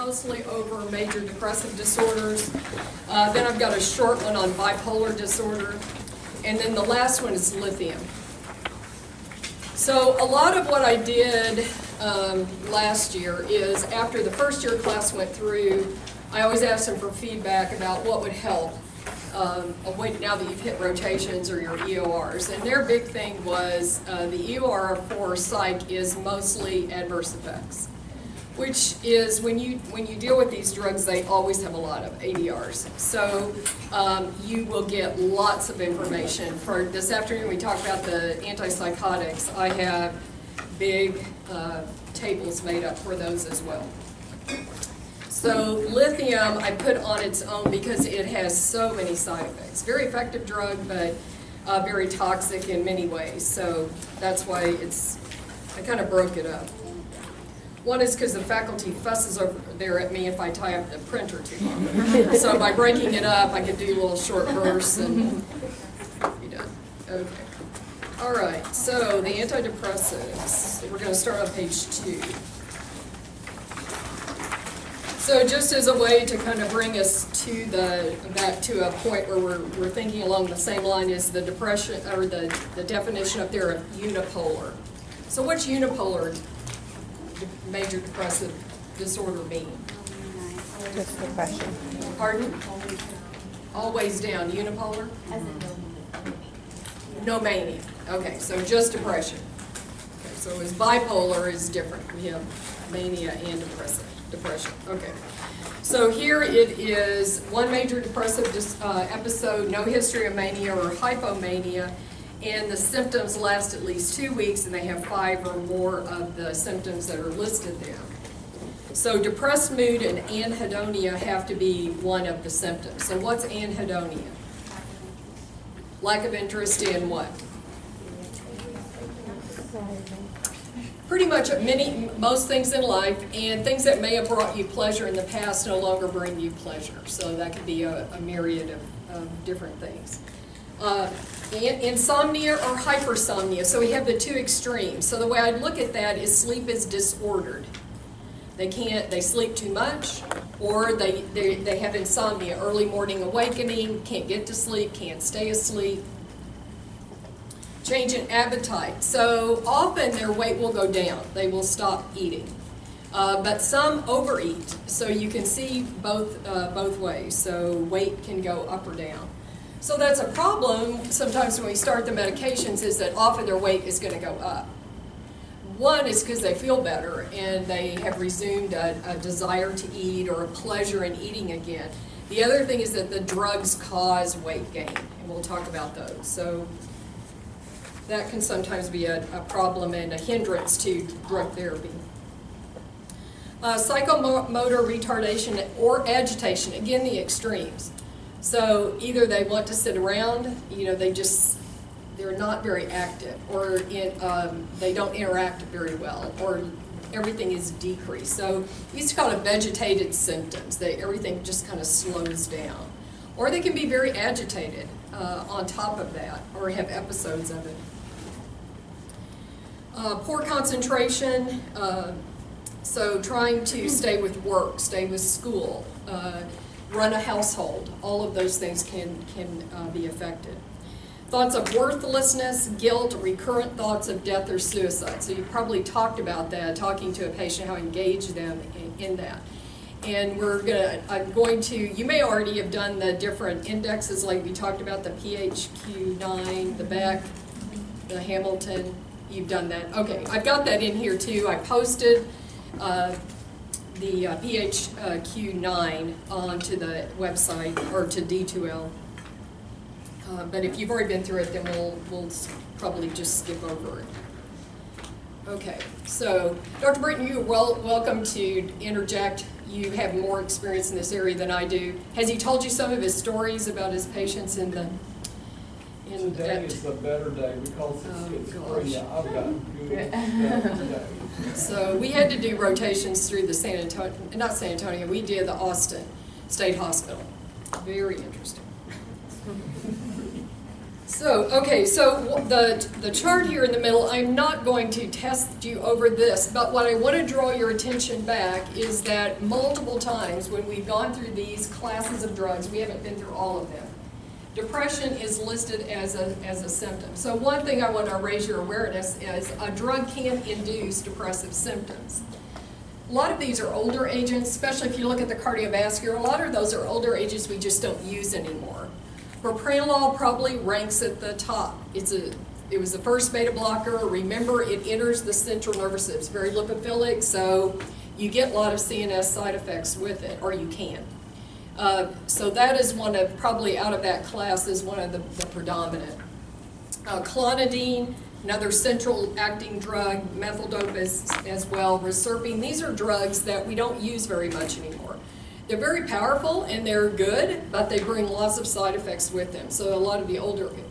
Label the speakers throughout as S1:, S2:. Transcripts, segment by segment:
S1: mostly over major depressive disorders. Then I've got a short one on bipolar disorder. And then the last one is lithium. So a lot of what I did last year is after the first year class went through, I always asked them for feedback about what would help now that you've hit rotations or your EORs. And their big thing was the EOR for psych is mostly adverse effects, which is when you deal with these drugs, they always have a lot of ADRs. So you will get lots of information. For this afternoon, we talked about the antipsychotics. I have big tables made up for those as well. So lithium I put on its own because it has so many side effects. Very effective drug, but very toxic in many ways. So that's why I kind of broke it up. One is because the faculty fusses over there at me if I tie up the printer too long. So by breaking it up, I could do little short bursts and be done. Okay. All right, so the antidepressants, we're going to start on page 2. So just as a way to kind of bring us to back to a point where we're thinking along the same line as the depression, or the definition up there of unipolar. So what's unipolar major depressive disorder mean?
S2: Just depression.
S1: Pardon? Always down. Unipolar? No mania. Okay, so just depression. Okay, so as bipolar is different. We have mania and depression. Okay. So here it is one major depressive episode, no history of mania or hypomania, and the symptoms last at least 2 weeks, and they have 5 or more of the symptoms that are listed there. So depressed mood and anhedonia have to be one of the symptoms. So what's anhedonia? Lack of interest in what? Pretty much most things in life, and things that may have brought you pleasure in the past no longer bring you pleasure. So that could be a myriad of different things. Insomnia or hypersomnia. So we have the two extremes. So the way I look at that is sleep is disordered. They sleep too much, or they have insomnia, early morning awakening, can't get to sleep, can't stay asleep. Change in appetite. So often their weight will go down. They will stop eating. But some overeat. So you can see both ways. So weight can go up or down. So that's a problem sometimes when we start the medications, is that often their weight is going to go up. One is because they feel better and they have resumed a desire to eat or a pleasure in eating again. The other thing is that the drugs cause weight gain, and we'll talk about those. So that can sometimes be a problem and a hindrance to drug therapy. Psychomotor retardation or agitation, again the extremes. So either they want to sit around, they're not very active, or they don't interact very well, or everything is decreased. So these are called vegetated symptoms. Everything just kind of slows down. Or they can be very agitated on top of that, or have episodes of it. Poor concentration, so trying to stay with work, stay with school, run a household, all of those things can be affected. Thoughts of worthlessness, guilt, recurrent thoughts of death or suicide. So you probably talked about that, talking to a patient, how to engage them in that. And you may already have done the different indexes, like we talked about the PHQ-9, the Beck, the Hamilton. You've done that. Okay, I've got that in here too. I posted the PHQ-9 onto the website, or to D2L. But if you've already been through it, then we'll probably just skip over it. Okay, so Dr. Britton, you're welcome to interject. You have more experience in this area than I do. Has he told you some of his stories about his patients in the...
S3: Today is the better day because it's schizophrenia. I've got good today.
S1: So we had to do rotations through the we did the Austin State Hospital. Very interesting. So, okay, so the chart here in the middle, I'm not going to test you over this, but what I want to draw your attention back is that multiple times when we've gone through these classes of drugs, we haven't been through all of them, depression is listed as a symptom. So one thing I want to raise your awareness is a drug can induce depressive symptoms. A lot of these are older agents, especially if you look at the cardiovascular, a lot of those are older agents we just don't use anymore. Propranolol probably ranks at the top. It was the first beta blocker. Remember, it enters the central nervous system. It's very lipophilic, so you get a lot of CNS side effects with it, or you can. So that is one of, probably out of that class, is one of the predominant. Clonidine, another central acting drug, methyl-dope as well, reserpine. These are drugs that we don't use very much anymore. They're very powerful and they're good, but they bring lots of side effects with them. So a lot of the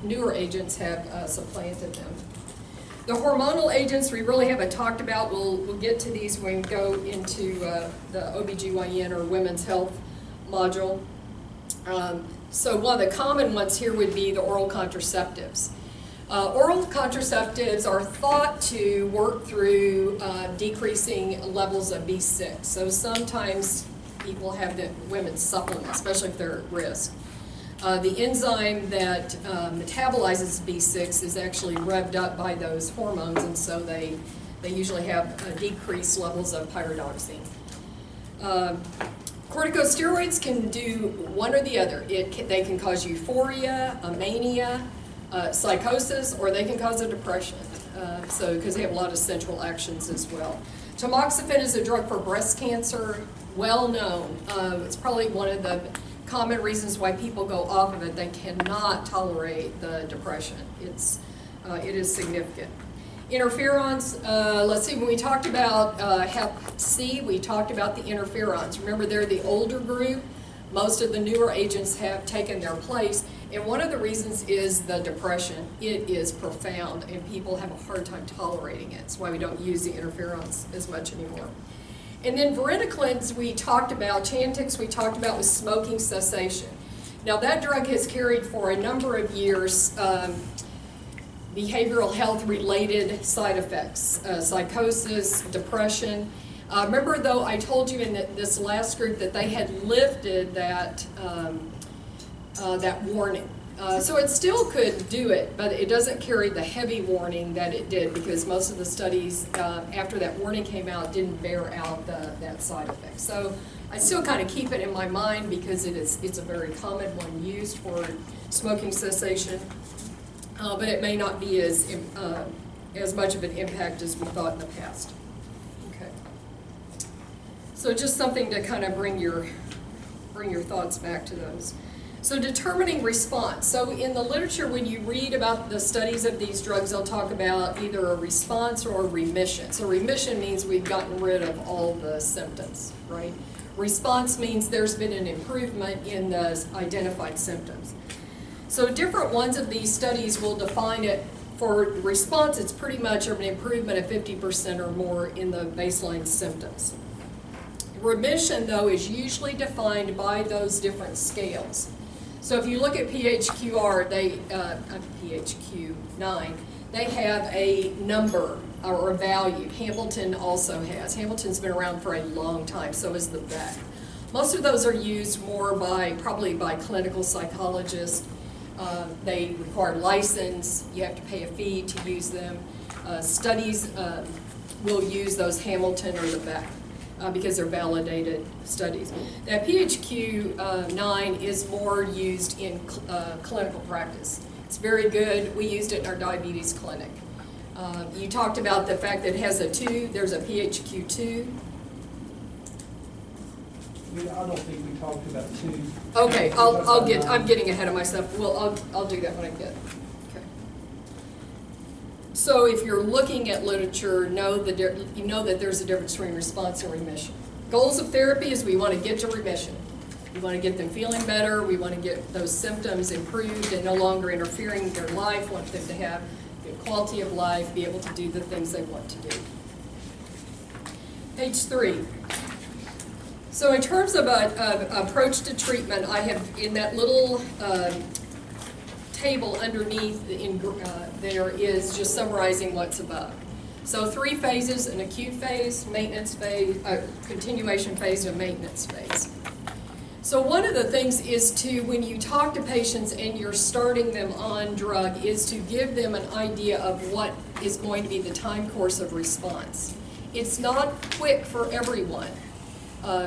S1: newer agents have supplanted them. The hormonal agents we really haven't talked about. We'll get to these when we go into the OBGYN or women's health module. So one of the common ones here would be the oral contraceptives. Oral contraceptives are thought to work through decreasing levels of B6. So sometimes people have the women supplement, especially if they're at risk. The enzyme that metabolizes B6 is actually revved up by those hormones, and so they usually have decreased levels of pyridoxine. Corticosteroids can do one or the other. They can cause euphoria, a mania, psychosis, or they can cause a depression, because they have a lot of central actions as well. Tamoxifen is a drug for breast cancer, well known. It's probably one of the common reasons why people go off of it. They cannot tolerate the depression. It is significant. Interferons, let's see, when we talked about Hep C, we talked about the interferons. Remember, they're the older group. Most of the newer agents have taken their place, and one of the reasons is the depression. It is profound, and people have a hard time tolerating it. That's why we don't use the interferons as much anymore. And then vareniclins we talked about, Chantix we talked about with smoking cessation. Now that drug has carried for a number of years behavioral health related side effects, psychosis, depression. Remember though, I told you in this last group that they had lifted that, that warning. So it still could do it, but it doesn't carry the heavy warning that it did, because most of the studies after that warning came out didn't bear out that side effect. So I still kind of keep it in my mind because it's a very common one used for smoking cessation, but it may not be as much of an impact as we thought in the past. Okay. So just something to kind of bring your thoughts back to those. So determining response. So in the literature, when you read about the studies of these drugs, they'll talk about either a response or a remission. So remission means we've gotten rid of all the symptoms, right? Response means there's been an improvement in the identified symptoms. So different ones of these studies will define it. For response, it's pretty much an improvement of 50% or more in the baseline symptoms. Remission, though, is usually defined by those different scales. So if you look at PHQ-9, they have a number or a value. Hamilton also has. Hamilton's been around for a long time, so is the Beck. Most of those are used more probably by clinical psychologists. They require license. You have to pay a fee to use them. Studies will use those Hamilton or the Beck. Because they're validated studies. Now PHQ-9 is more used in clinical practice. It's very good. We used it in our diabetes clinic. You talked about the fact that it has a 2. There's a PHQ-2.
S3: I don't think we talked about 2.
S1: Okay, I'm getting ahead of myself. Well, I'll do that when I get. Okay. So if you're looking at literature, you know that there's a difference between response and remission. Goals of therapy is we want to get to remission. We want to get them feeling better. We want to get those symptoms improved and no longer interfering with their life. We want them to have good quality of life, be able to do the things they want to do. Page 3. So in terms of approach to treatment, I have in that little table underneath there is just summarizing what's above. So 3 phases: an acute phase, maintenance phase, continuation phase, and a maintenance phase. So one of the things is to, when you talk to patients and you're starting them on drug, is to give them an idea of what is going to be the time course of response. It's not quick for everyone.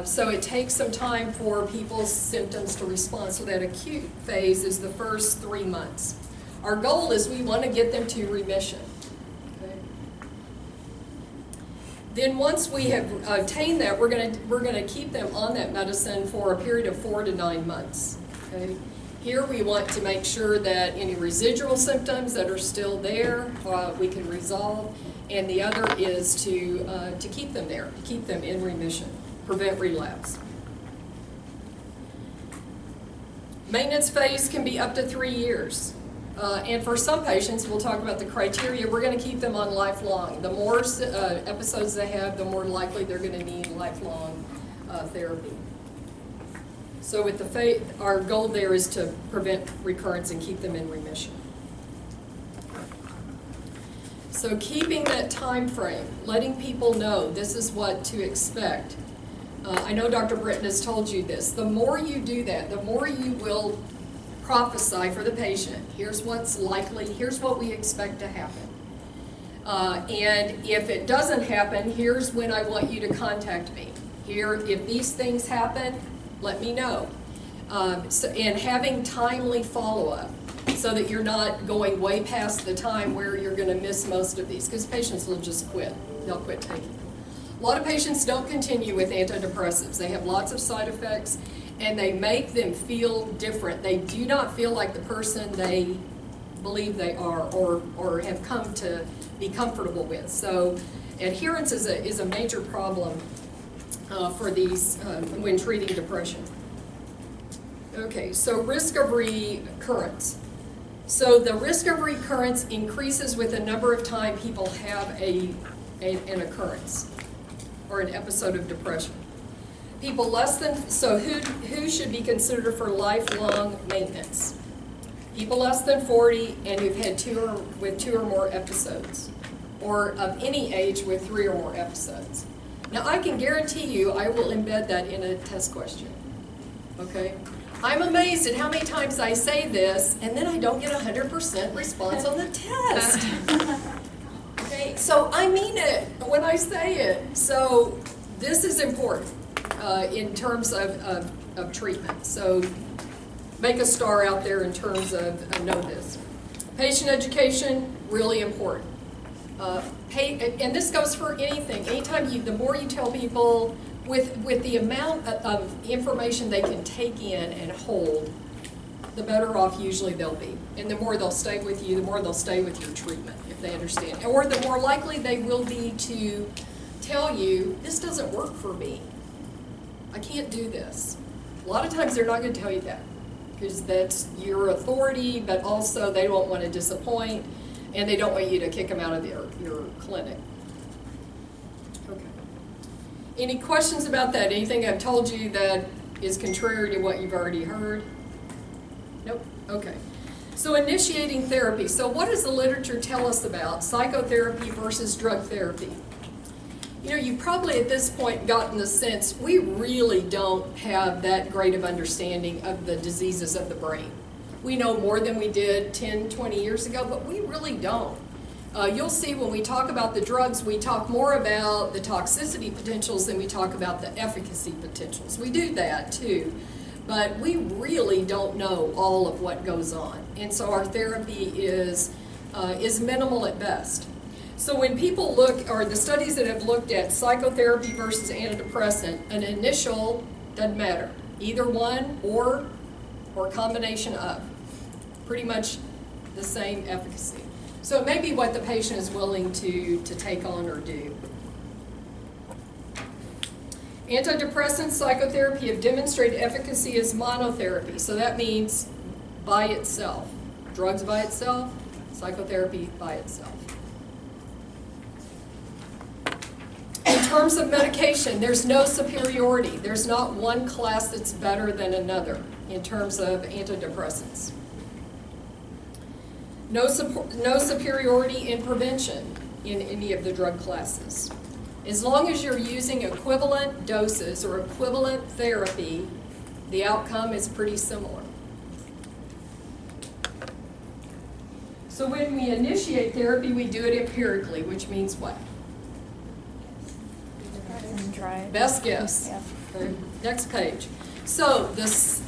S1: So it takes some time for people's symptoms to respond. So that acute phase is the first 3 months. Our goal is we want to get them to remission. Okay? Then once we have obtained that, we're going to keep them on that medicine for a period of 4 to 9 months. Okay? Here we want to make sure that any residual symptoms that are still there we can resolve, and the other is to keep them there, to keep them in remission, prevent relapse. Maintenance phase can be up to 3 years. And for some patients, we'll talk about the criteria, we're going to keep them on lifelong. The more episodes they have, the more likely they're going to need lifelong therapy. So with our goal there is to prevent recurrence and keep them in remission. So keeping that time frame, letting people know this is what to expect. I know Dr. Britton has told you this. The more you do that, the more you will prophesy for the patient. Here's what's likely, here's what we expect to happen. And if it doesn't happen, here's when I want you to contact me. Here, if these things happen, let me know. And having timely follow-up so that you're not going way past the time where you're going to miss most of these, because patients will just quit. They'll quit taking them. A lot of patients don't continue with antidepressants. They have lots of side effects, and they make them feel different. They do not feel like the person they believe they are or have come to be comfortable with. So adherence is a major problem for these when treating depression. Okay, so risk of recurrence. So the risk of recurrence increases with the number of time people have an occurrence or an episode of depression. People less than, so who should be considered for lifelong maintenance? People less than 40 and who've had 2 or more episodes, or of any age with 3 or more episodes. Now I can guarantee you I will embed that in a test question, okay? I'm amazed at how many times I say this and then I don't get 100% response on the test. Okay, so I mean it when I say it. So this is important in terms of treatment. So make a star out there in terms of know this. Patient education, really important. And this goes for anything. Anytime the more you tell people, with the amount of information they can take in and hold, the better off usually they'll be. And the more they'll stay with you, the more they'll stay with your treatment, if they understand. Or the more likely they will be to tell you, this doesn't work for me. I can't do this. A lot of times they're not going to tell you that, because that's your authority, but also they don't want to disappoint, and they don't want you to kick them out of your clinic. Okay. Any questions about that? Anything I've told you that is contrary to what you've already heard? Nope? Okay. So initiating therapy. So what does the literature tell us about psychotherapy versus drug therapy? You know, you've probably at this point gotten the sense we really don't have that great of understanding of the diseases of the brain. We know more than we did 10, 20 years ago, but we really don't. You'll see when we talk about the drugs, we talk more about the toxicity potentials than we talk about the efficacy potentials. We do that too, but we really don't know all of what goes on. And so our therapy is minimal at best. So when people look, or the studies that have looked at psychotherapy versus antidepressant, an initial doesn't matter. Either one or combination of. Pretty much the same efficacy. So it may be what the patient is willing to take on or do. Antidepressants, psychotherapy have demonstrated efficacy as monotherapy. So that means by itself. Drugs by itself, psychotherapy by itself. In terms of medication, there's no superiority. There's not one class that's better than another in terms of antidepressants. No superiority in prevention in any of the drug classes. As long as you're using equivalent doses or equivalent therapy, the outcome is pretty similar. So when we initiate therapy, we do it empirically, which means what?
S2: Try.
S1: Best guess.
S2: Yeah.
S1: Okay, next page. So this,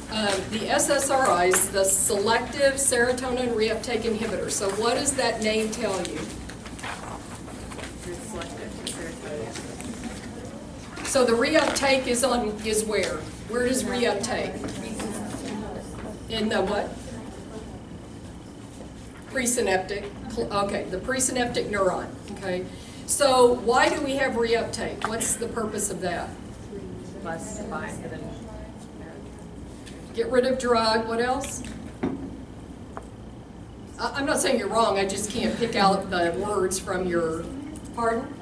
S1: the SSRIs, the selective serotonin reuptake inhibitors. So what does that name tell you? So the reuptake is where? Where does reuptake? In the what? Presynaptic. Okay, the presynaptic neuron. Okay. So why do we have reuptake? What's the purpose of that?
S4: Less defined than.
S1: Get rid of drug. What else? I'm not saying you're wrong. I just can't pick out the words from your. Pardon?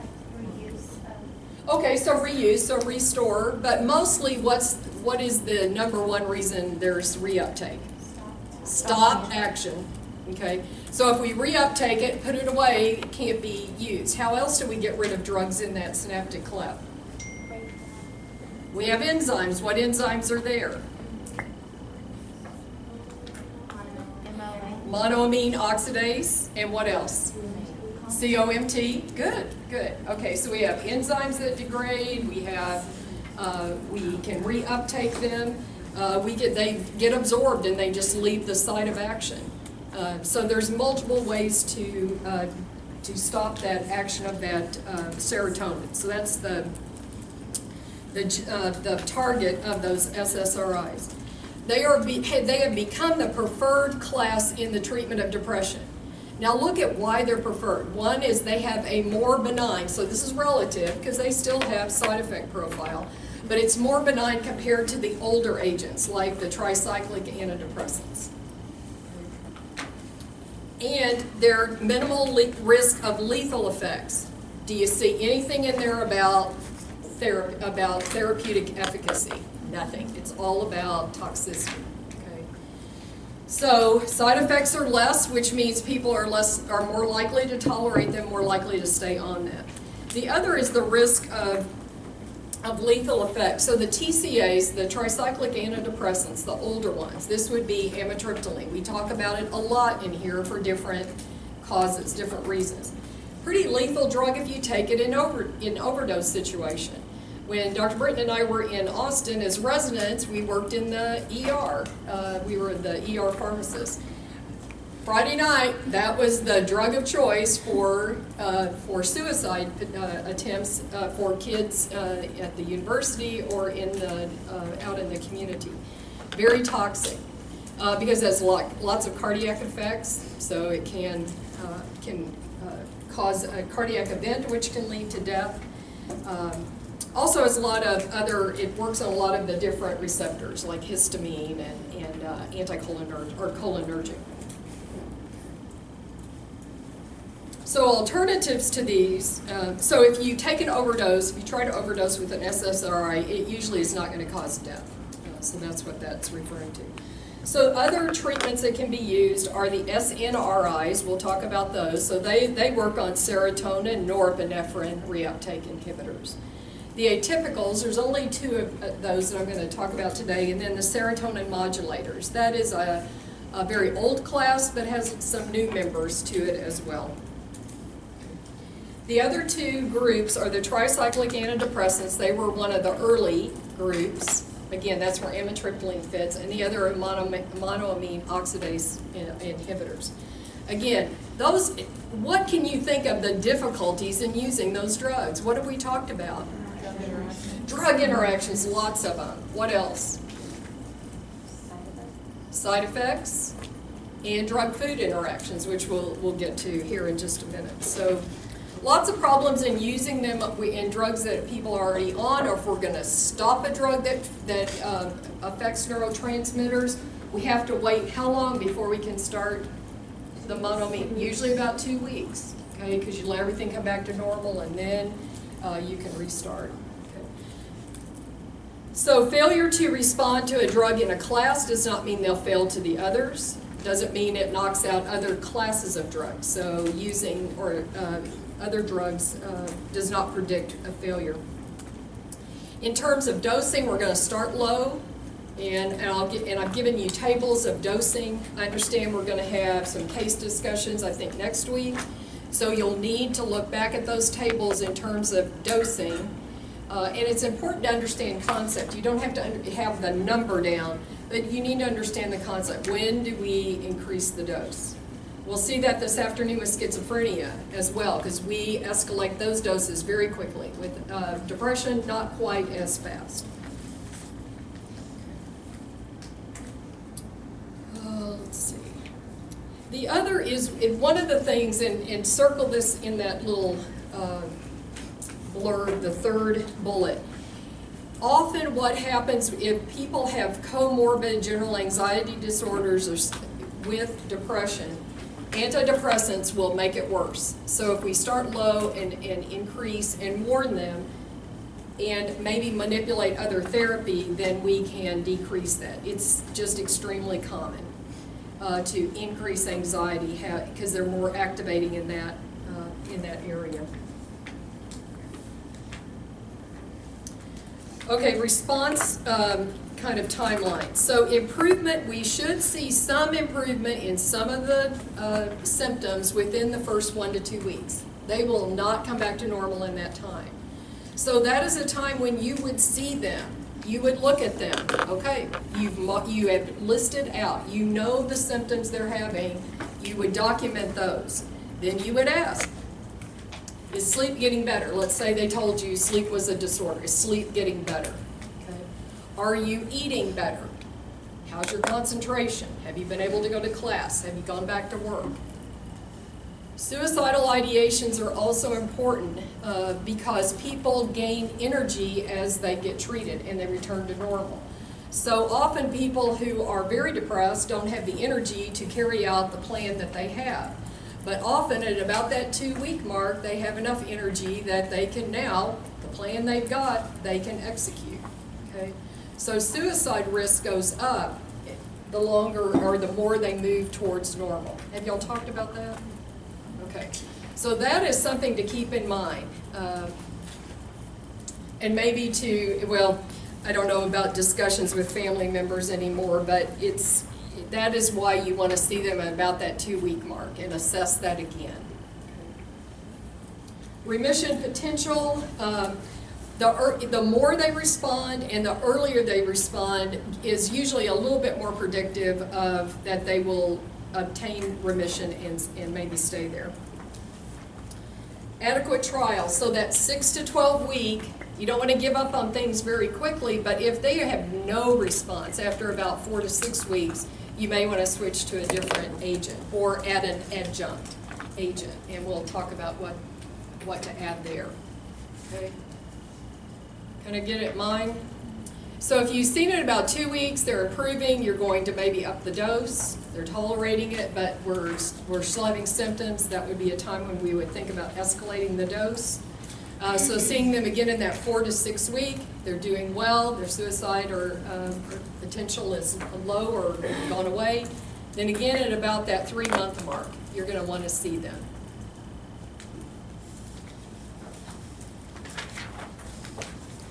S1: Okay, so reuse, so restore. But mostly, what is the number one reason there's reuptake? Stop action. Okay. So if we reuptake it, put it away, it can't be used. How else do we get rid of drugs in that synaptic cleft? We have enzymes. What enzymes are there? Monoamine oxidase, and what else? COMT. Good, good. Okay, so we have enzymes that degrade. We have, we can reuptake them. They get absorbed and they just leave the site of action. So there's multiple ways to stop that action of that serotonin. So that's the target of those SSRIs. They have become the preferred class in the treatment of depression. Now look at why they're preferred. One is they have a more benign, so this is relative because they still have side effect profile, but it's more benign compared to the older agents like the tricyclic antidepressants. And they're minimal risk of lethal effects. Do you see anything in there about therapeutic efficacy? Nothing. It's all about toxicity. Okay. So side effects are less, which means people are more likely to tolerate them, more likely to stay on them. The other is the risk of lethal effects. So the TCAs, the tricyclic antidepressants, the older ones, this would be amitriptyline. We talk about it a lot in here for different causes, different reasons. Pretty lethal drug if you take it in overdose situation. When Dr. Britton and I were in Austin as residents, we worked in the ER. We were the ER pharmacists. Friday night, that was the drug of choice for suicide attempts for kids at the university or out in the community. Very toxic because it has lots of cardiac effects, so it can cause a cardiac event which can lead to death. Also has a lot of it works on a lot of the different receptors like histamine and cholinergic. So alternatives to these, so if you take an overdose, if you try to overdose with an SSRI, it usually is not going to cause death. So that's what that's referring to. So other treatments that can be used are the SNRIs. We'll talk about those. So they work on serotonin, norepinephrine reuptake inhibitors. The atypicals, there's only two of those that I'm going to talk about today, and then the serotonin modulators. That is a very old class, but has some new members to it as well. The other two groups are the tricyclic antidepressants. They were one of the early groups. Again, that's where amitriptyline fits, and the other are monoamine oxidase inhibitors. Again, what can you think of the difficulties in using those drugs? What have we talked about? Drug interactions, lots of them. What else? Side effects and drug-food interactions, which we'll get to here in just a minute. So lots of problems in using them in drugs that people are already on, or if we're going to stop a drug that affects neurotransmitters, we have to wait how long before we can start the monoamine? Usually about 2 weeks, okay, because you let everything come back to normal and then you can restart. Okay. So failure to respond to a drug in a class does not mean they'll fail to the others. doesn't mean it knocks out other classes of drugs. So using other drugs does not predict a failure. In terms of dosing, we're going to start low, and I've given you tables of dosing. I understand we're going to have some case discussions, I think, next week. So you'll need to look back at those tables in terms of dosing. And it's important to understand concept. You don't have to have the number down, but you need to understand the concept. When do we increase the dose? We'll see that this afternoon with schizophrenia as well, because we escalate those doses very quickly. With depression, not quite as fast. Let's see. The other is, one of the things, and circle this in that little blurb, the third bullet. Often what happens if people have comorbid general anxiety disorders or with depression, antidepressants will make it worse. So if we start low and increase and warn them and maybe manipulate other therapy, then we can decrease that. It's just extremely common to increase anxiety because they're more activating in that area. Okay, response kind of timeline. So improvement, we should see some improvement in some of the symptoms within the first 1 to 2 weeks. They will not come back to normal in that time. So that is a time when you would see them. You would look at them. Okay, you have listed out. You know the symptoms they're having. You would document those. Then you would ask, is sleep getting better? Let's say they told you sleep was a disorder. Is sleep getting better? Okay. Are you eating better? How's your concentration? Have you been able to go to class? Have you gone back to work? Suicidal ideations are also important because people gain energy as they get treated and they return to normal. So often people who are very depressed don't have the energy to carry out the plan that they have. But often at about that 2-week mark, they have enough energy that they can now, the plan they've got, they can execute. Okay? So suicide risk goes up the longer or the more they move towards normal. Have y'all talked about that? Okay. So that is something to keep in mind. And maybe well, I don't know about discussions with family members anymore, but that is why you want to see them at about that 2-week mark and assess that again. Remission potential, the more they respond and the earlier they respond is usually a little bit more predictive of that they will obtain remission and maybe stay there. Adequate trial, so that 6 to 12 week, you don't want to give up on things very quickly, but if they have no response after about 4 to 6 weeks, you may want to switch to a different agent or add an adjunct agent, and we'll talk about what to add there. Okay? Kind of get it in mind? So if you've seen it in about 2 weeks, they're improving, you're going to maybe up the dose, they're tolerating it, but we're still having symptoms, that would be a time when we would think about escalating the dose. So seeing them again in that 4 to 6 week, they're doing well, their suicide or potential is low or gone away. Then again at about that 3-month mark, you're going to want to see them.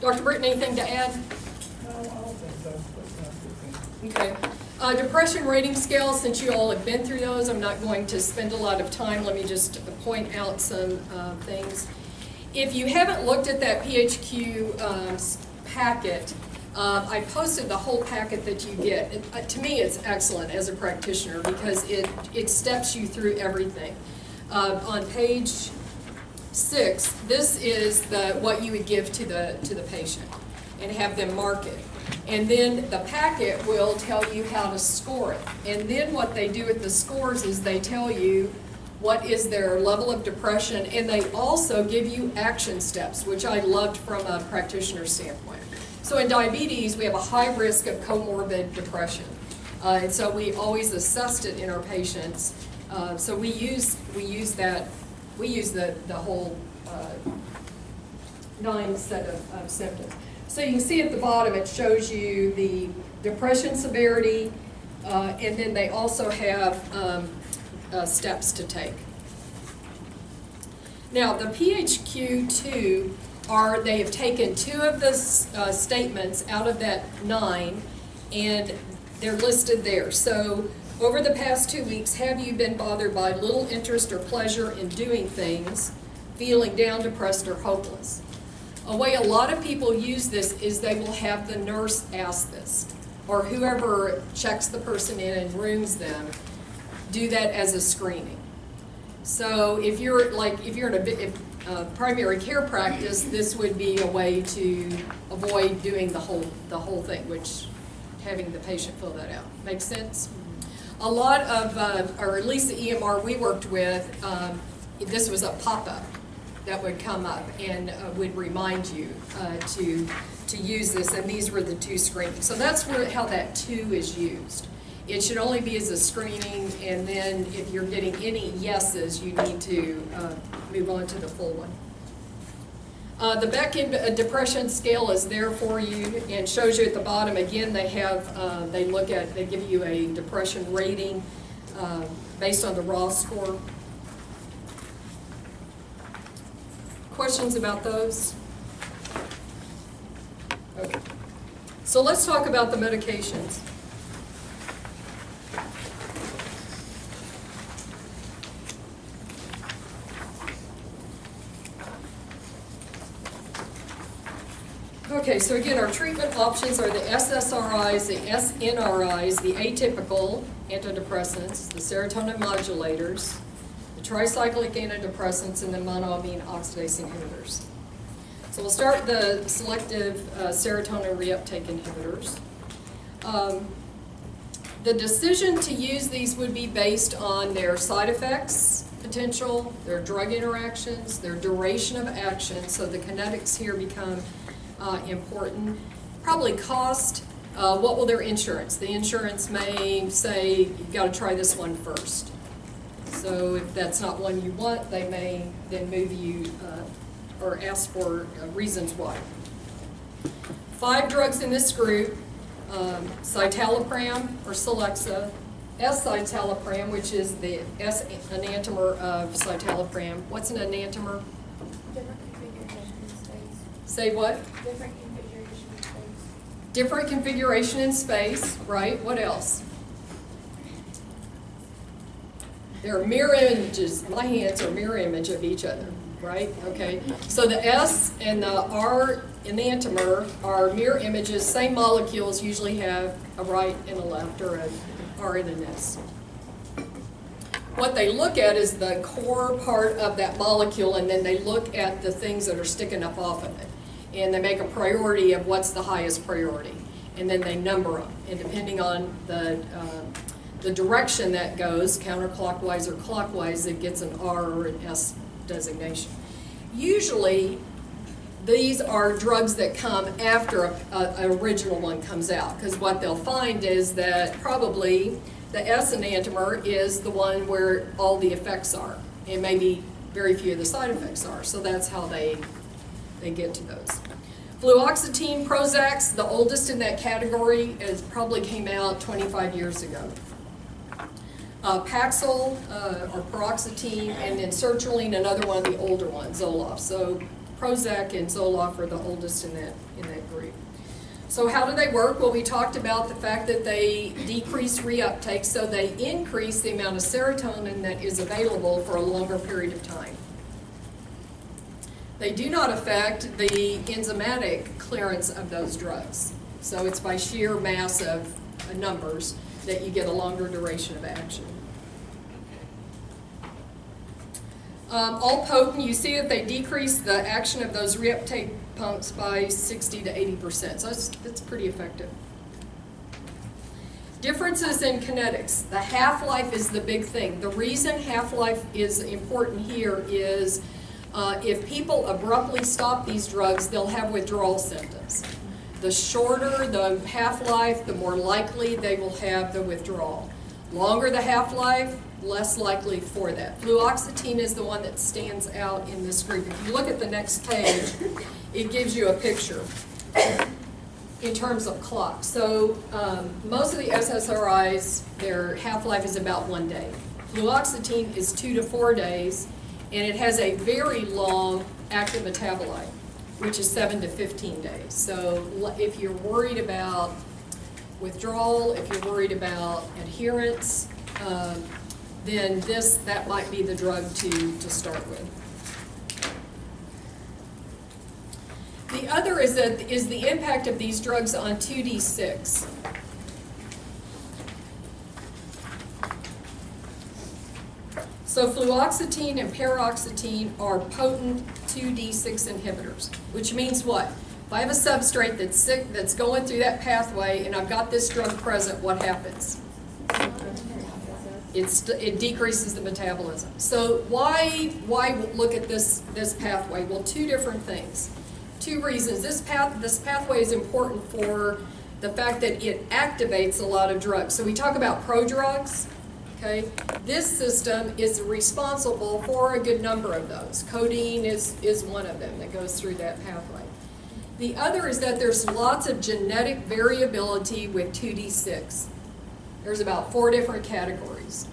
S1: Dr. Britton, anything to add?
S3: No, I don't think so. That's not good.
S1: Okay. Depression rating scale, since you all have been through those, I'm not going to spend a lot of time. Let me just point out some things. If you haven't looked at that PHQ packet, I posted the whole packet that you get. To me, it's excellent as a practitioner because it steps you through everything. On page 6, this is what you would give to the patient and have them mark it. And then the packet will tell you how to score it. And then what they do with the scores is they tell you what is their level of depression, and they also give you action steps, which I loved from a practitioner standpoint. So in diabetes, we have a high risk of comorbid depression. And so we always assessed it in our patients. So we use the whole 9 set of symptoms. So you can see at the bottom, it shows you the depression severity, And then they also have steps to take. Now, the PHQ-2 they have taken 2 of the statements out of that 9, and they're listed there. So, over the past 2 weeks, have you been bothered by little interest or pleasure in doing things, feeling down, depressed, or hopeless? A way a lot of people use this is they will have the nurse ask this, or whoever checks the person in and rooms them, do that as a screening. So if you're in a primary care practice, this would be a way to avoid doing the whole thing, which having the patient fill that out. Make sense? A lot of, or at least the EMR we worked with, this was a pop-up that would come up and would remind you to use this, and these were the 2 screenings. So that's how that 2 is used. It should only be as a screening, and then if you're getting any yeses, you need to move on to the full one. The Beck Depression Scale is there for you and shows you at the bottom. Again, they have they give you a depression rating based on the raw score. Questions about those? Okay. So let's talk about the medications. Okay, so again, our treatment options are the SSRIs, the SNRIs, the atypical antidepressants, the serotonin modulators, the tricyclic antidepressants, and the monoamine oxidase inhibitors. So we'll start the selective serotonin reuptake inhibitors. The decision to use these would be based on their side effects potential, their drug interactions, their duration of action, so the kinetics here become important. Probably cost, what will their insurance? The insurance may say, you've got to try this one first. So if that's not one you want, they may then move you or ask for reasons why. 5 drugs in this group, citalopram or Celexa, S-citalopram, which is the S enantiomer of citalopram. What's an enantiomer? Say what?
S5: Different configuration in space.
S1: Different configuration in space, right? What else? There are mirror images. My hands are mirror image of each other, right? Okay. So the S and the R enantiomer are mirror images. Same molecules usually have a right and a left, or an R and an S. What they look at is the core part of that molecule, and then they look at the things that are sticking up off of it. And they make a priority of what's the highest priority. And then they number them. And depending on the direction that goes, counterclockwise or clockwise, it gets an R or an S designation. Usually, these are drugs that come after an original one comes out, because what they'll find is that probably the S enantiomer is the one where all the effects are, and maybe very few of the side effects are. So that's how they get to those. Fluoxetine, Prozac, the oldest in that category, probably came out 25 years ago. Paxil or paroxetine, and then sertraline, another one of the older ones, Zoloft. So Prozac and Zoloft are the oldest in that group. So how do they work? Well, we talked about the fact that they decrease reuptake, so they increase the amount of serotonin that is available for a longer period of time. They do not affect the enzymatic clearance of those drugs. So it's by sheer mass of numbers that you get a longer duration of action. All potent, you see that they decrease the action of those reuptake pumps by 60 to 80%. So that's pretty effective. Differences in kinetics. The half-life is the big thing. The reason half-life is important here is if people abruptly stop these drugs, they'll have withdrawal symptoms. The shorter the half-life, the more likely they will have the withdrawal. Longer the half-life, less likely for that. Fluoxetine is the one that stands out in this group. If you look at the next page, it gives you a picture. in terms of clock. So most of the SSRIs, their half-life is about 1 day. Fluoxetine is 2 to 4 days, and it has a very long active metabolite, which is 7 to 15 days. So if you're worried about withdrawal, if you're worried about adherence, then that might be the drug to start with. The other is the impact of these drugs on 2D6. So fluoxetine and paroxetine are potent 2D6 inhibitors, which means what? If I have a substrate that's going through that pathway and I've got this drug present, what happens? It decreases the metabolism. So why look at this pathway? Well, two different things. Two reasons. This pathway is important for the fact that it activates a lot of drugs. So we talk about prodrugs. Okay, this system is responsible for a good number of those. Codeine is one of them that goes through that pathway. The other is that there's lots of genetic variability with 2D6. There's about 4 different categories.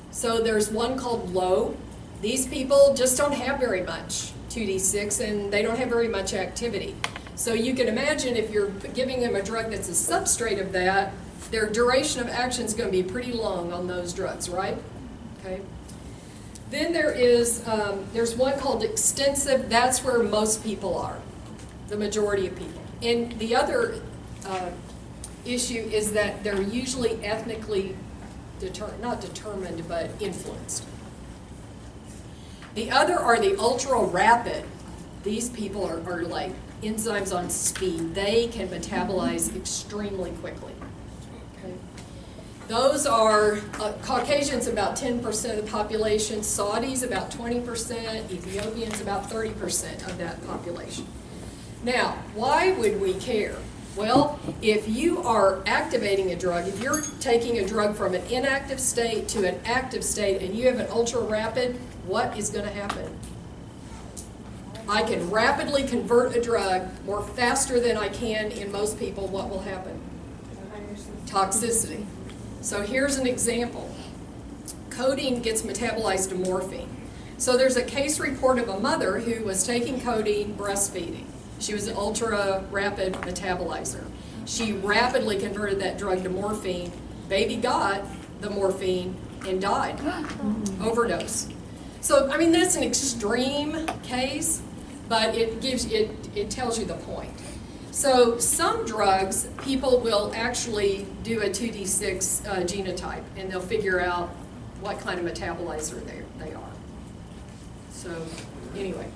S1: So there's one called low. These people just don't have very much 2D6 and they don't have very much activity. So you can imagine if you're giving them a drug that's a substrate of that, their duration of action is going to be pretty long on those drugs, right? Okay. Then there's one called extensive. That's where most people are, the majority of people. And the other issue is that they're usually ethnically not determined, but influenced. The other are the ultra rapid. These people are like enzymes on speed. They can metabolize extremely quickly. Okay. Those are Caucasians, about 10% of the population, Saudis about 20%, Ethiopians about 30% of that population. Now, why would we care? Well, if you are activating a drug, if you're taking a drug from an inactive state to an active state and you have an ultra rapid, what is going to happen? I can rapidly convert a drug more faster than I can in most people. What will happen? Toxicity. So here's an example. Codeine gets metabolized to morphine. So there's a case report of a mother who was taking codeine breastfeeding. She was an ultra rapid metabolizer. She rapidly converted that drug to morphine. Baby got the morphine and died. Overdose. So, I mean, that's an extreme case, but it tells you the point. So some drugs, people will actually do a 2D6 genotype, and they'll figure out what kind of metabolizer they are. So anyway,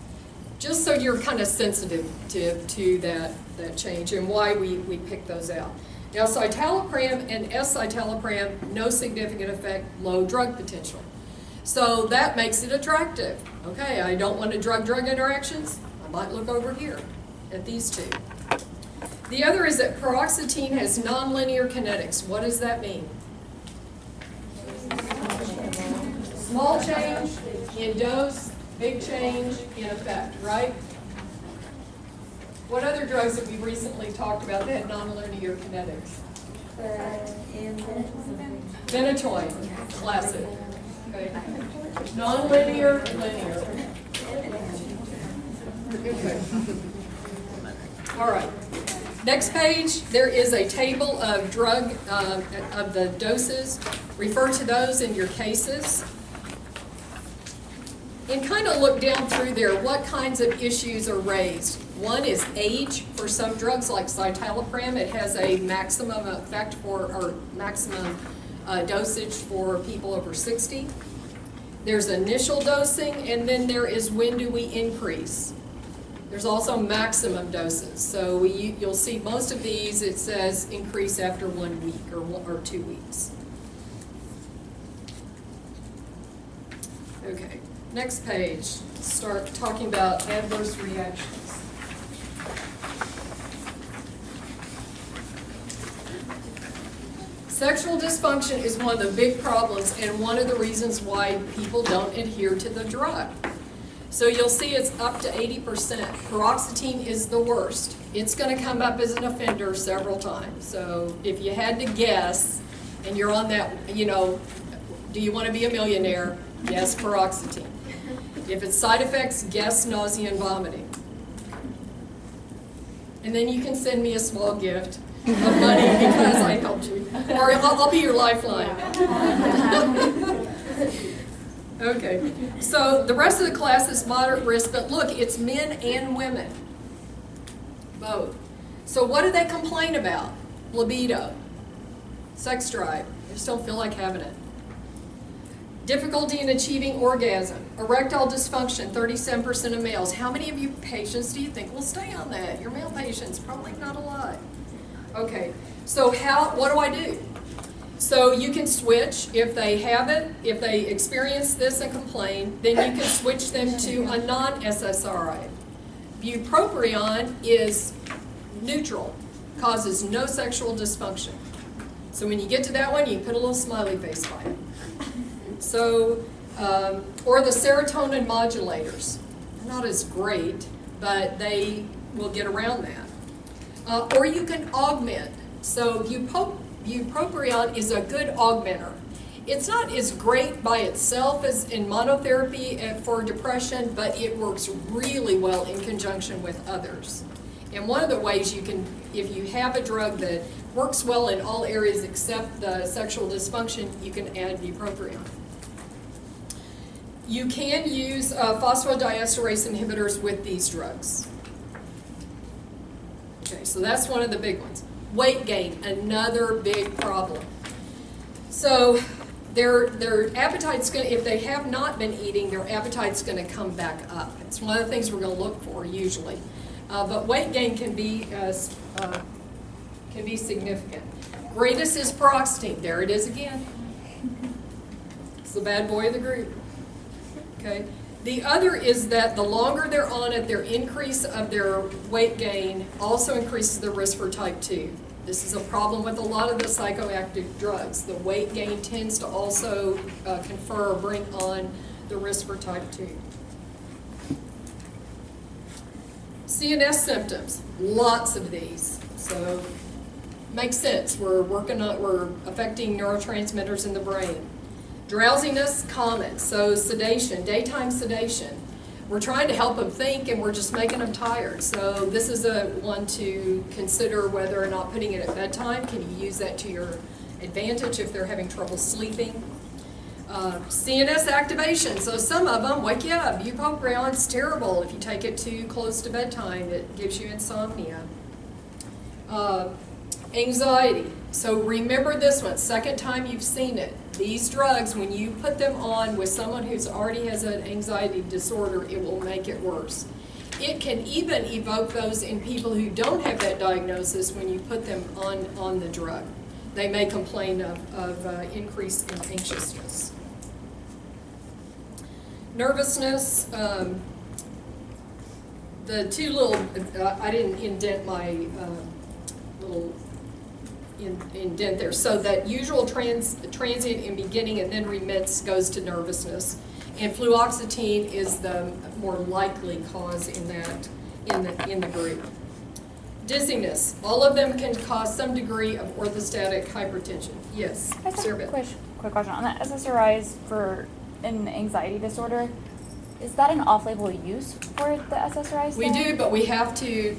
S1: just so you're kind of sensitive to that change and why we pick those out. Now, citalopram and S-citalopram, no significant effect, low drug potential. So that makes it attractive. Okay, I don't want to drug-drug interactions. I might look over here at these two. The other is that paroxetine has nonlinear kinetics. What does that mean? Small change in dose, big change in effect, right? What other drugs have we recently talked about that had nonlinear kinetics? Phenytoin, classic. Okay. Nonlinear, linear. Okay. All right. Next page, there is a table of of the doses. Refer to those in your cases. And kind of look down through there, what kinds of issues are raised. One is age. For some drugs like citalopram, it has a maximum effect or maximum dosage for people over 60. There's initial dosing, and then there is when do we increase. There's also maximum doses. So you'll see most of these, it says increase after 1 week or 2 weeks. Okay, next page. Start talking about adverse reactions. Sexual dysfunction is one of the big problems and one of the reasons why people don't adhere to the drug. So you'll see it's up to 80%. Paroxetine is the worst. it's going to come up as an offender several times. So if you had to guess, and you're on that, you know, do you want to be a millionaire? Yes, paroxetine. If it's side effects, guess nausea and vomiting. And then you can send me a small gift of money because I helped you. Or I'll be your lifeline. Okay, so the rest of the class is moderate risk, but look, it's men and women, both. So what do they complain about? Libido, sex drive, they just don't feel like having it. Difficulty in achieving orgasm, erectile dysfunction, 37% of males. How many of you patients do you think will stay on that? Your male patients, probably not a lot. Okay, so what do I do? So you can switch if they have it, if they experience this and complain, then you can switch them to a non-SSRI. Bupropion is neutral, causes no sexual dysfunction. So when you get to that one, you put a little smiley face by it. So, or the serotonin modulators. They're not as great, but they will get around that. Or you can augment. So bupropion is a good augmenter. It's not as great by itself as in monotherapy for depression, but it works really well in conjunction with others. And one of the ways you can, if you have a drug that works well in all areas except the sexual dysfunction, you can add bupropion. You can use phosphodiesterase inhibitors with these drugs. Okay, so that's one of the big ones. Weight gain, another big problem. So their appetite's going to, if they have not been eating, their appetite's going to come back up. It's one of the things we're going to look for usually. But weight gain can be significant. Greatest is paroxetine. There it is again. It's the bad boy of the group. Okay. The other is that the longer they're on it, their increase of their weight gain also increases the risk for type 2. This is a problem with a lot of the psychoactive drugs. The weight gain tends to also confer or bring on the risk for type 2. CNS symptoms, lots of these. So makes sense. We're affecting neurotransmitters in the brain. Drowsiness, common. So sedation, daytime sedation. We're trying to help them think and we're just making them tired. So this is a one to consider whether or not putting it at bedtime. Can you use that to your advantage if they're having trouble sleeping? CNS activation. So some of them wake you up. Bupropion's terrible if you take it too close to bedtime. It gives you insomnia. Anxiety. So remember this one, second time you've seen it. These drugs, when you put them on with someone who's already has an anxiety disorder, it will make it worse. It can even evoke those in people who don't have that diagnosis when you put them on the drug. They may complain of increase in anxiousness. Nervousness, the two little, I didn't indent my little indent there. So that usual transient in beginning and then remits goes to nervousness. And fluoxetine is the more likely cause in that, in the group. Dizziness. All of them can cause some degree of orthostatic hypertension. Yes,
S2: I just have a quick question on that. SSRIs for an anxiety disorder, is that an off-label use for the SSRIs?
S1: We do, but we have to,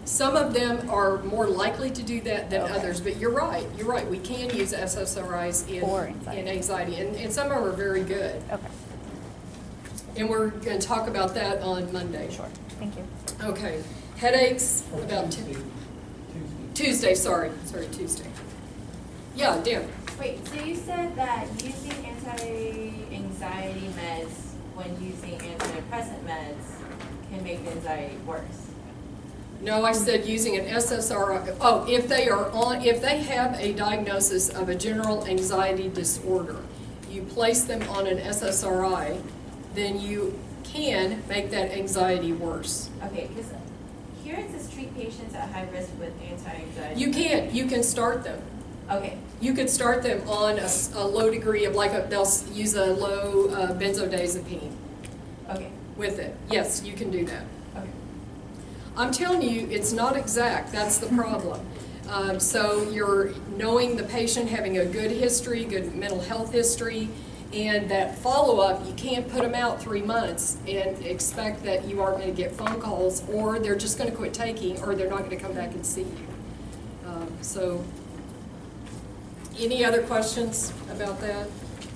S1: some of them are more likely to do that than others, but you're right, we can use SSRIs in anxiety, and some of them are very good.
S2: Okay.
S1: And we're going to talk about that on Monday.
S2: Sure, thank you.
S1: Okay, headaches, about Tuesday, sorry, Tuesday. Yeah, Dan.
S4: Wait, so you said that using anti-anxiety meds when using antidepressant meds can make the anxiety worse?
S1: No, I said using an SSRI. Oh, if they have a diagnosis of a general anxiety disorder, you place them on an SSRI, then you can make that anxiety worse.
S4: Okay, because here it says treat patients at high risk with anti-anxiety.
S1: You can start them.
S4: Okay.
S1: You could start them on a low degree of they'll use a low benzodiazepine.
S4: Okay.
S1: With it. Yes, you can do that.
S4: Okay.
S1: I'm telling you, it's not exact. That's the problem. So you're knowing the patient, having a good history, good mental health history, and that follow-up, you can't put them out 3 months and expect that you aren't going to get phone calls, or they're just going to quit taking, or they're not going to come back and see you. So, any other questions about that?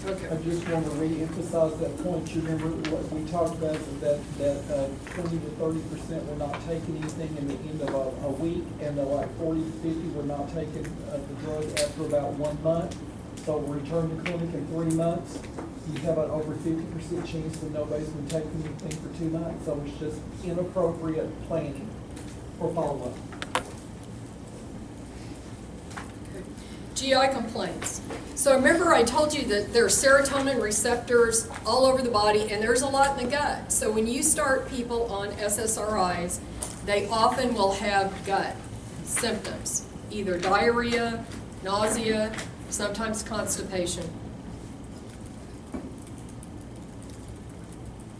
S1: Okay.
S3: I just want to re-emphasize that point. You remember what we talked about, that 20 to 30% were not taking anything in the end of a week, and that like 40 to 50 were not taking the drug after about 1 month. So return to clinic in 3 months, you have an over 50% chance that nobody's been taking anything for 2 months. So it's just inappropriate planning for follow-up.
S1: GI complaints. So remember I told you that there are serotonin receptors all over the body, and there's a lot in the gut. So when you start people on SSRIs, they often will have gut symptoms, either diarrhea, nausea, sometimes constipation.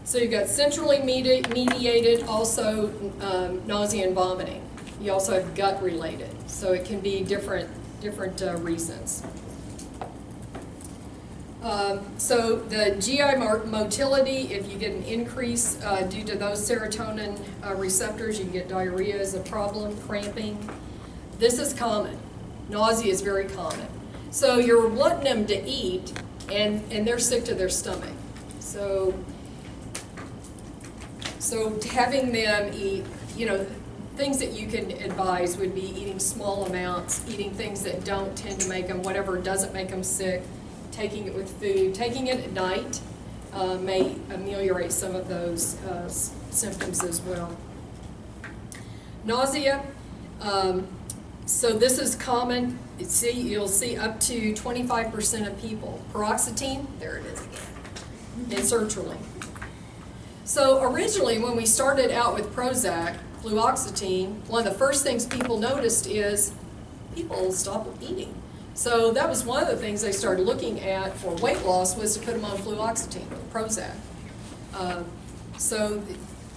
S1: So you've got centrally mediated, also nausea and vomiting. You also have gut related, so it can be different reasons. So the GI motility, if you get an increase due to those serotonin receptors, you can get diarrhea as a problem, cramping. This is common. Nausea is very common. So you're wanting them to eat, and they're sick to their stomach. So having them eat, things that you can advise would be eating small amounts, eating things that don't tend to make them, whatever doesn't make them sick, taking it with food. Taking it at night may ameliorate some of those symptoms as well. Nausea, so this is common. You'll see up to 25% of people. Paroxetine, there it is again, and sertraline. So originally when we started out with Prozac, fluoxetine, one of the first things people noticed is people stop eating. So that was one of the things they started looking at for weight loss, was to put them on fluoxetine, Prozac. So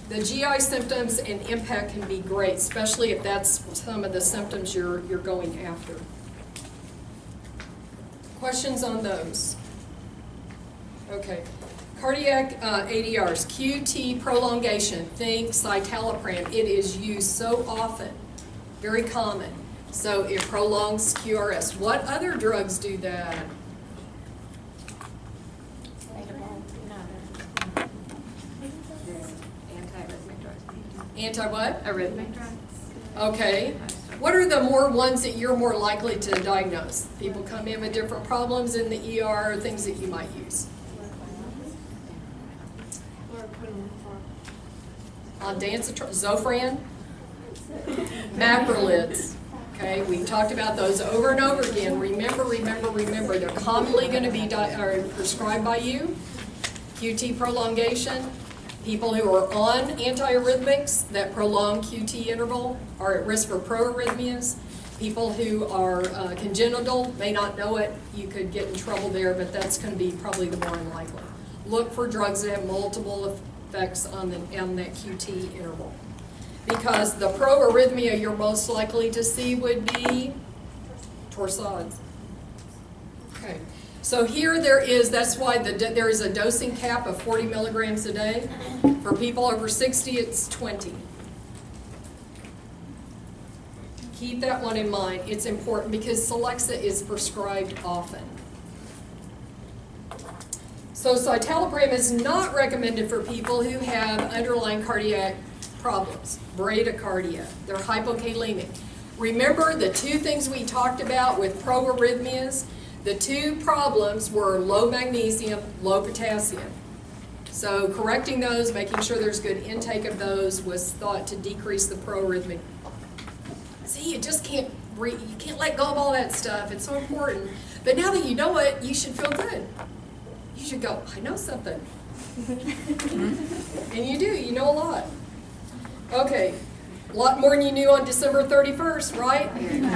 S1: the GI symptoms and impact can be great, especially if that's some of the symptoms you're going after. Questions on those? Okay. Cardiac ADRs, QT prolongation, think citalopram. It is used so often, very common. So it prolongs QRS. What other drugs do that?
S6: Antiarrhythmic drugs.
S1: Anti-what?
S6: Arrhythmic drugs.
S1: Okay. What are the more ones that you're more likely to diagnose? People come in with different problems in the ER, things that you might use. Ondansetron, Zofran, macrolides. Okay, we talked about those over and over again. Remember, they're commonly going to be prescribed by you. QT prolongation. People who are on antiarrhythmics that prolong QT interval are at risk for proarrhythmias. People who are congenital may not know it. You could get in trouble there, but that's going to be probably the more unlikely. Look for drugs that have multiple effects on that QT interval. Because the proarrhythmia you're most likely to see would be torsades. Okay, so here that's why there is a dosing cap of 40 milligrams a day. For people over 60, it's 20. Keep that one in mind. It's important because Celexa is prescribed often. So citalopram is not recommended for people who have underlying cardiac problems, bradycardia, they're hypokalemic. Remember the two things we talked about with proarrhythmias? The two problems were low magnesium, low potassium. So correcting those, making sure there's good intake of those was thought to decrease the proarrhythmic. See, you just can't let go of all that stuff. It's so important. But now that you know it, you should feel good. You should go, I know something. And you do, you know a lot. Okay, a lot more than you knew on December 31st, right?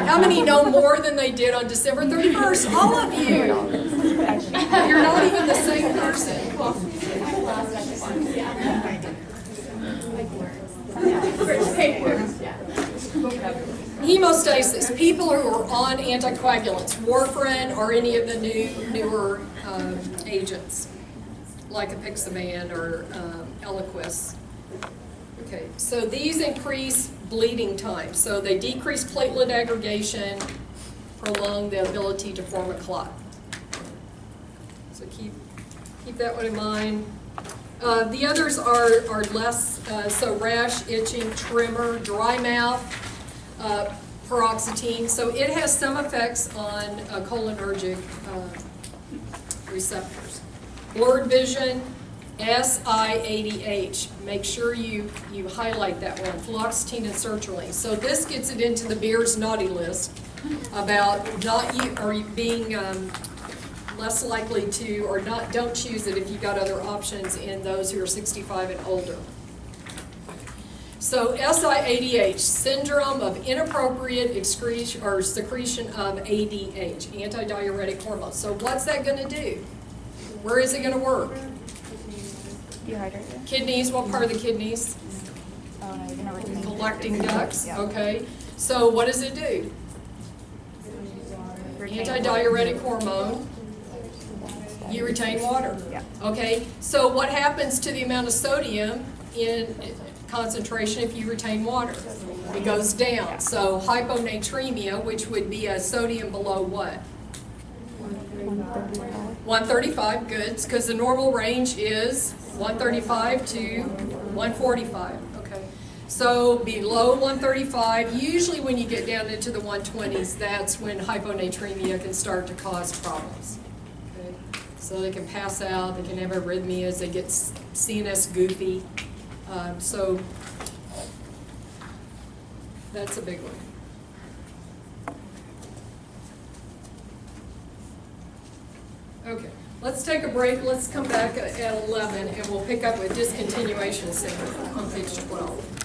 S1: How many know more than they did on December 31st? All of you. You're not even the same person. Hemostasis, people who are on anticoagulants, warfarin or any of the newer agents, like apixaban or Eliquis. Okay, so these increase bleeding time. So they decrease platelet aggregation, prolong the ability to form a clot. So keep that one in mind. The others are less, so rash, itching, tremor, dry mouth, paroxetine. So it has some effects on cholinergic receptors. Blurred vision, SIADH. Make sure you highlight that one, fluoxetine and sertraline. So this gets it into the Beer's naughty list about being less likely to, or don't choose it if you've got other options in those who are 65 and older. So SIADH, syndrome of inappropriate excretion or secretion of ADH, antidiuretic hormone. So what's that going to do? Where is it going to work?
S2: Dehydrated.
S1: Kidneys, what part of the kidneys?
S2: Oh, no, you're gonna retain.
S1: Collecting ducts,
S2: Yeah.
S1: okay. So what does it do?
S2: Retain
S1: Antidiuretic hormone, you retain water.
S2: Yeah.
S1: Okay, so what happens to the amount of sodium in concentration if you retain water? It goes down. So hyponatremia, which would be a sodium below what? 135, good, because the normal range is 135 to 145, okay. So below 135, usually when you get down into the 120s, that's when hyponatremia can start to cause problems. Okay? So they can pass out, they can have arrhythmias, they get CNS goofy. So that's a big one. Okay, let's take a break. Let's come back at 11 and we'll pick up with discontinuation syndrome on page 12.